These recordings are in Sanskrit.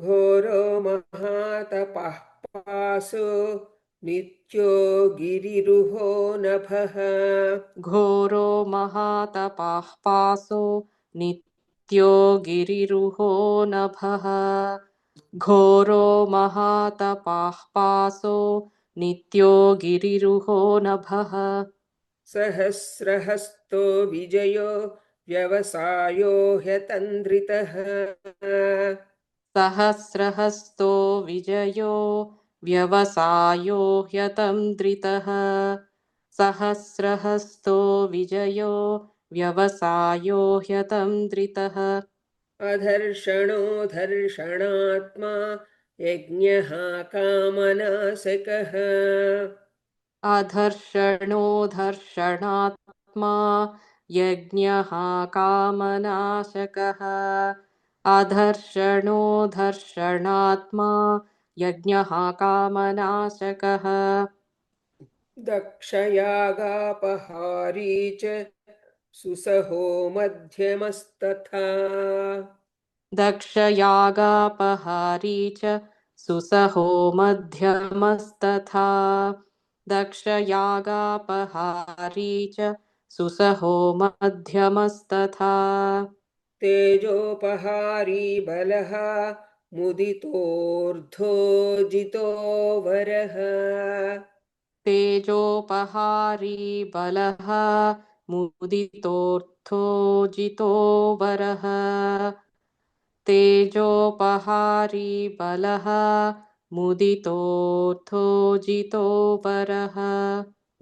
घोरो महातपः पासो नित्यो गिरिरुहो नभः। घोरो महातपः पासो नित्यो गिरिरुहो नभः। घोरो महातपः पासो नित्यो गिरिरुहो नभः। सहस्रहस्तो विजयो व्यवसायो ह्यतन्द्रितः। सहस्रहस्तो विजयो व्यवसायो ह्यतन्द्रितः। सहस्रहस्तो विजयो व्यवसायो ह्यतन्द्रितः। अधर्षणो धर्षणात्मा यज्ञः कामनाशकः। अधर्षणो धर्षणात्मा यज्ञः कामनाशकः। अधर्षणो धर्षणात्मा यज्ञः कामनाशकः। दक्षयागापहारी च सुसहो मध्यमस्तथा। दक्षयागापहारी च सुसहो मध्यमस्तथा। दक्षयागापहारी च सुसहो मध्यमस्तथा। तेजोपहारी बलः मुदितोर्ध्वोजितो वरः। तेजोपहारी बलः मुदितोऽर्थो वरः। तेजोपहारी बलः मुदितोऽर्थो वरः।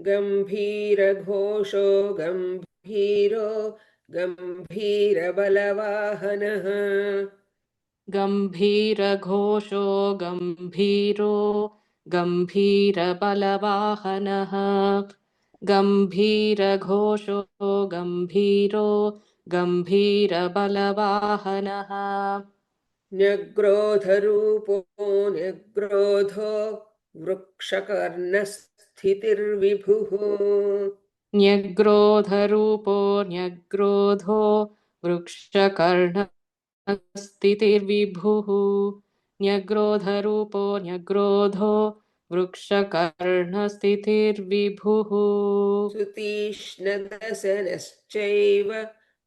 गम्भीरघोषो गम्भीरो गम्भीरबलवाहनः। गम्भीरघोषो गम्भीरो गम्भीरबलवाहनः। गम्भीरघोषो गम्भीरो गम्भीरबलवाहनः। न्यग्रोधरूपो न्यग्रोधो वृक्षकर्णस्थितिर्विभुः। न्यग्रोधरूपो न्यग्रोधो वृक्षकर्णस्थितिर्विभुः। न्यग्रोधरूपो न्यग्रोधो वृक्षकर्णस्थितिर्विभुः। सुतीक्ष्णदशनश्चैव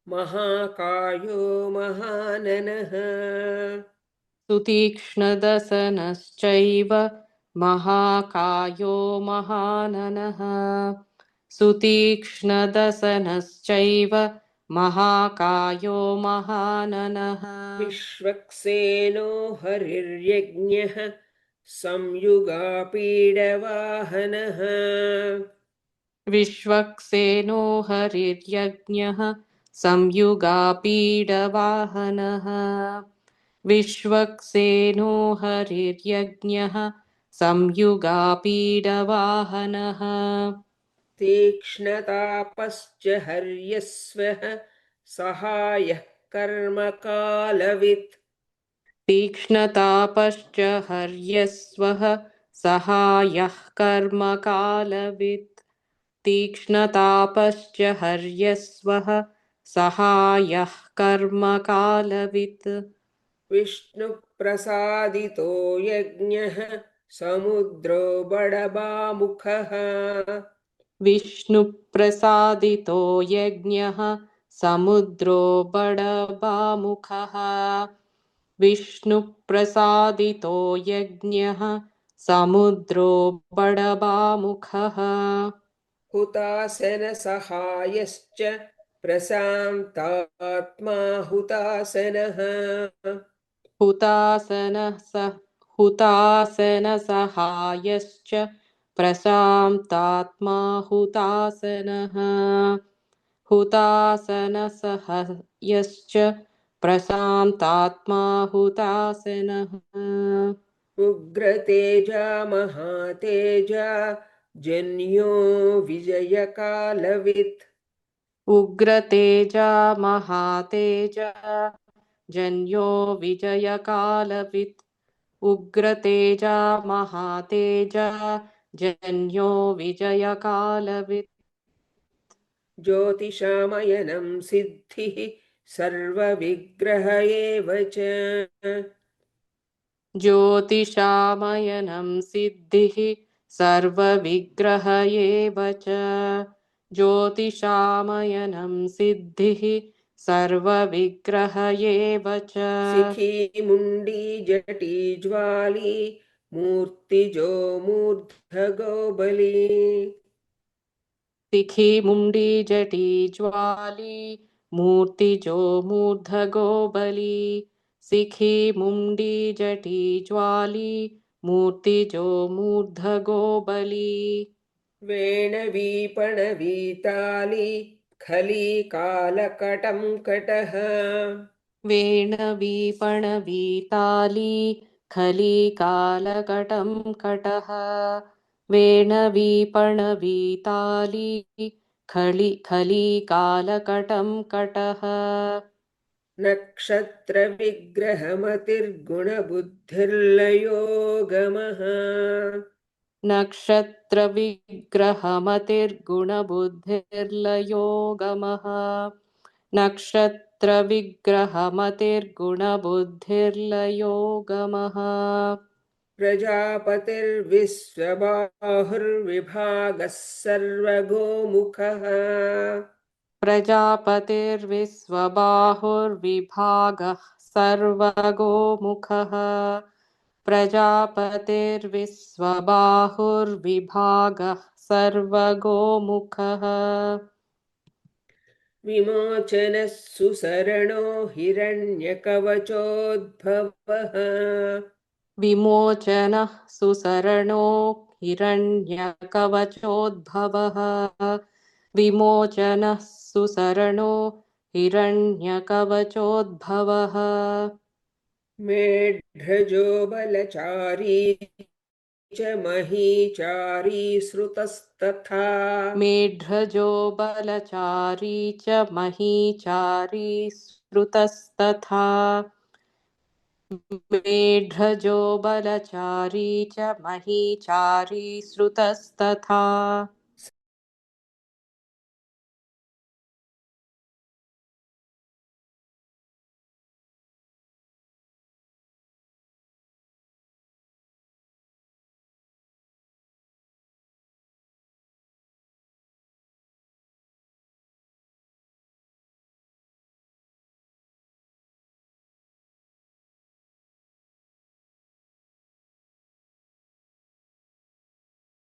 महाकायो महाननः। सुतीक्ष्णदशनश्चैव महाकायो महाननः। सुतीक्ष्णदशनश्चैव महाकायो महाननः। विश्वक्सेनो हरिर्यज्ञः संयुगापीडवाहनः। विश्वक्सेनो हरिर्यज्ञः संयुगापीडवाहनः। विश्वक्सेनो हरिर्यज्ञः संयुगापीडवाहनः। तीक्ष्णतापश्च हर्यस्वः सहायः कर्मकालवित्। तीक्ष्णतापश्च हर्यस्वः सहायः कर्मकालवित्। तीक्ष्णतापश्च हर्यस्वः सहायः कर्मकालवित्। विष्णुप्रसादितो यज्ञः समुद्रो बडबामुखः। विष्णुप्रसादितो यज्ञः समुद्रो बडबामुखः। विष्णुप्रसादितो यज्ञः समुद्रो बडबामुखः। हुतासनसहायश्च प्रशान्तात्मा हुतासनः। हुतासनसहायश्च प्रशान्तात्मा हुतासनः। हुतासनसहायश्च प्रशान्तात्मा हुतासनः। उग्रतेजा महातेजा जन्यो विजयकालवित्। उग्रतेजा महातेजा जन्यो विजयकालवित्। उग्रतेजा महातेजा जन्यो विजयकालवित्। ज्योतिषामयनं सिद्धिः सर्वविग्रह एव च। ज्योतिषामयनं सिद्धिः सर्वविग्रह एव च ज्योतिषामयनं सिद्धिः सर्वविग्रह एव च शिखी मुण्डी जटी ज्वाली मूर्तिजो मूर्धगो बली शिखी मुण्डी जटी ज्वाली मूर्तिजो मूर्धगो बली शिखी मुण्डी जटी ज्वाली मूर्तिजो मूर्धगो बली वेणवीपणवीताली खली कालकटं कटः वेणवीपणवीताली खलीकालकटं कटः वेणवीपणवीताली खलीकालकटं कटः नक्षत्रविग्रहमतिर्गुणबुद्धिर्लयो गमः नक्षत्रविग्रहमतिर्गुणबुद्धिर्लयो गमः नक्षत्रविग्रहमतिर्गुणबुद्धिर्लयो गमः प्रजापतिर्विश्वबाहुर्विभागः सर्वगोमुखः प्रजापतिर्विश्वबाहुर्विभागः सर्वगोमुखः प्रजापतिर्विश्वबाहुर्विभागः सर्वगोमुखः विमोचनः सुसरणो हिरण्यकवचोद्भवः विमोचनः सुसरणो हिरण्यकवचोद्भवः विमोचनः सुसरणो हिरण्यकवचोद्भवः मेढ्रजो बलचारी च महीचारी श्रुतस्तथा मेढ्रजो बलचारी च महीचारी श्रुतस्तथा मेढ्रजो बलचारी च महीचारी श्रुतस्तथा